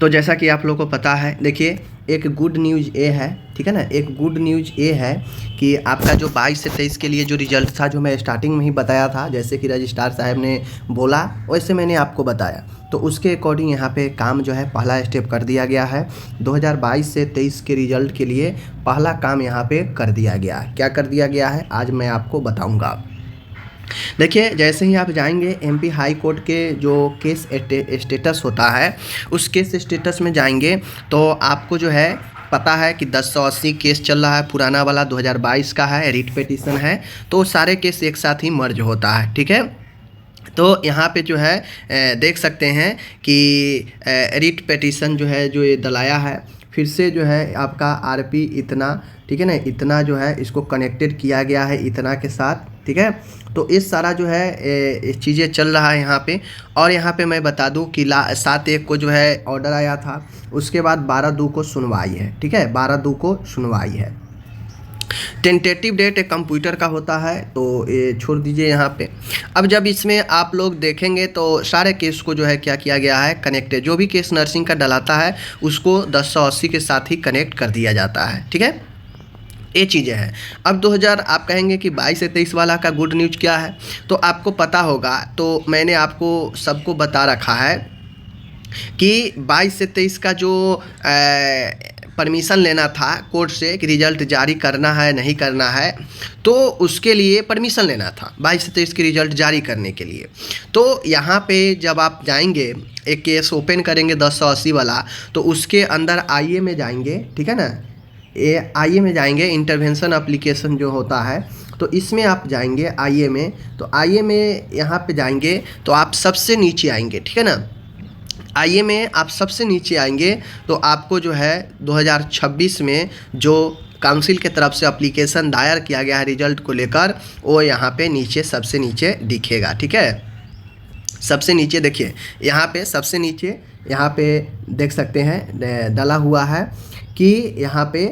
तो जैसा कि आप लोगों को पता है, देखिए एक गुड न्यूज़ ये है, ठीक है ना, एक गुड न्यूज़ ये है कि आपका जो 22 से 23 के लिए जो रिजल्ट था, जो मैं स्टार्टिंग में ही बताया था, जैसे कि रजिस्ट्रार साहब ने बोला वैसे मैंने आपको बताया, तो उसके अकॉर्डिंग यहाँ पे काम जो है पहला स्टेप कर दिया गया है। 2022 से 23 के रिजल्ट के लिए पहला काम यहाँ पे कर दिया गया है। क्या कर दिया गया है आज मैं आपको बताऊँगा। देखिए जैसे ही आप जाएंगे एमपी हाई कोर्ट के जो केस स्टेटस होता है, उस केस स्टेटस में जाएंगे तो आपको जो है पता है कि 1080 केस चल रहा है, पुराना वाला 2022 का है, रिट पिटीशन है, तो सारे केस एक साथ ही मर्ज होता है, ठीक है। तो यहाँ पे जो है देख सकते हैं कि रिट पिटीशन जो है, जो ये दलाया है, फिर से जो है आपका आरपी इतना, ठीक है ना, इतना जो है इसको कनेक्टेड किया गया है इतना के साथ, ठीक है। तो इस सारा जो है चीज़ें चल रहा है यहाँ पे। और यहाँ पे मैं बता दूँ कि 7/1 को जो है ऑर्डर आया था, उसके बाद 12/2 को सुनवाई है, ठीक है, 12/2 को सुनवाई है। टेंटेटिव डेट एक कंप्यूटर का होता है, तो ये छोड़ दीजिए यहाँ पे। अब जब इसमें आप लोग देखेंगे तो सारे केस को जो है क्या किया गया है, कनेक्टेड, जो भी केस नर्सिंग का डलाता है उसको 1080 के साथ ही कनेक्ट कर दिया जाता है, ठीक है। ये चीज़ें हैं। अब 2000 आप कहेंगे कि 22 से 23 वाला का गुड न्यूज़ क्या है, तो आपको पता होगा, तो मैंने आपको सबको बता रखा है कि 22 से 23 का जो परमिशन लेना था कोर्ट से कि रिज़ल्ट जारी करना है नहीं करना है, तो उसके लिए परमिशन लेना था 22 से 23 के रिज़ल्ट जारी करने के लिए। तो यहाँ पे जब आप जाएंगे, एक केस ओपन करेंगे 1080 वाला, तो उसके अंदर आईए में जाएंगे, ठीक है ना, ये आईए में जाएंगे, इंटरवेंशन एप्लीकेशन जो होता है, तो इसमें आप जाएंगे आईए में। तो आईए में यहाँ पे जाएंगे तो आप सबसे नीचे आएंगे, ठीक है ना, आईए में आप सबसे नीचे आएंगे तो आपको जो है 2026 में जो काउंसिल के तरफ से एप्लीकेशन दायर किया गया है रिजल्ट को लेकर, वो यहाँ पे नीचे सबसे नीचे दिखेगा, ठीक है। सबसे नीचे देखिए, यहाँ पे सबसे नीचे यहाँ पे देख सकते हैं डला हुआ है कि यहाँ पे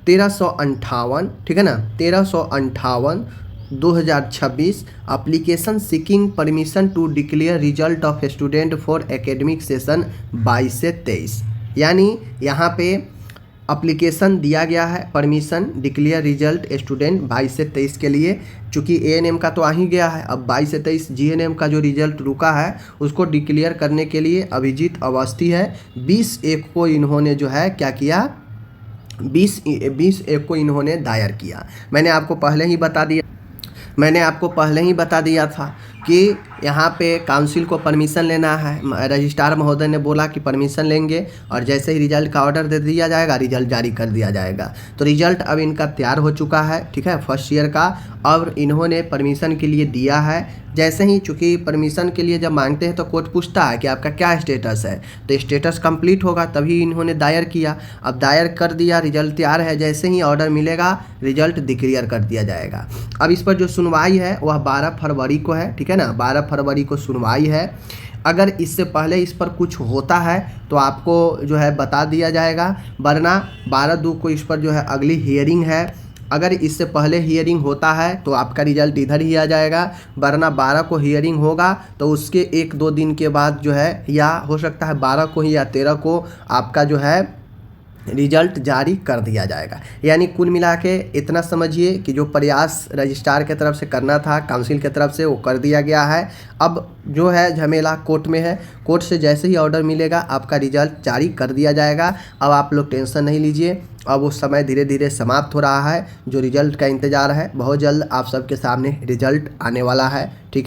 1358, ठीक है ना, 1358 2026 application seeking permission to declare result of student for academic session 22 से 23, यानी यहाँ पे एप्लीकेशन दिया गया है परमिशन डिक्लेयर रिजल्ट स्टूडेंट 22 से 23 के लिए। चूँकि एएनएम का तो आ ही गया है, अब 22 से 23 जीएनएम का जो रिजल्ट रुका है उसको डिक्लेयर करने के लिए अभिजीत अवस्थी है, 20/1 को इन्होंने जो है क्या किया, 20/1 को इन्होंने दायर किया। मैंने आपको पहले ही बता दिया था कि यहाँ पे काउंसिल को परमिशन लेना है। रजिस्ट्रार महोदय ने बोला कि परमिशन लेंगे और जैसे ही रिजल्ट का ऑर्डर दे दिया जाएगा, रिजल्ट जारी कर दिया जाएगा। तो रिजल्ट अब इनका तैयार हो चुका है, ठीक है, फर्स्ट ईयर का, और इन्होंने परमिशन के लिए दिया है। जैसे ही, चूँकि परमिशन के लिए जब मांगते हैं तो कोर्ट पूछता है कि आपका क्या स्टेटस है, तो स्टेटस कंप्लीट होगा तभी इन्होंने दायर किया। अब दायर कर दिया, रिजल्ट तैयार है, जैसे ही ऑर्डर मिलेगा रिजल्ट डिक्लेयर कर दिया जाएगा। अब इस पर जो सुनवाई है वह 12 फरवरी को है, ठीक है ना, 12 फरवरी को सुनवाई है। अगर इससे पहले इस पर कुछ होता है तो आपको जो है बता दिया जाएगा, वरना 12/2 को इस पर जो है अगली हियरिंग है। अगर इससे पहले हियरिंग होता है तो आपका रिजल्ट इधर ही आ जाएगा, वरना 12 को हियरिंग होगा तो उसके 1-2 दिन के बाद जो है, या हो सकता है 12 को ही या 13 को आपका जो है रिजल्ट जारी कर दिया जाएगा। यानी कुल मिला के इतना समझिए कि जो प्रयास रजिस्ट्रार के तरफ से करना था काउंसिल के तरफ से वो कर दिया गया है। अब जो है झमेला कोर्ट में है, कोर्ट से जैसे ही ऑर्डर मिलेगा आपका रिजल्ट जारी कर दिया जाएगा। अब आप लोग टेंशन नहीं लीजिए, अब वो समय धीरे धीरे समाप्त हो रहा है। जो रिजल्ट का इंतज़ार है, बहुत जल्द आप सबके सामने रिजल्ट आने वाला है, ठीक।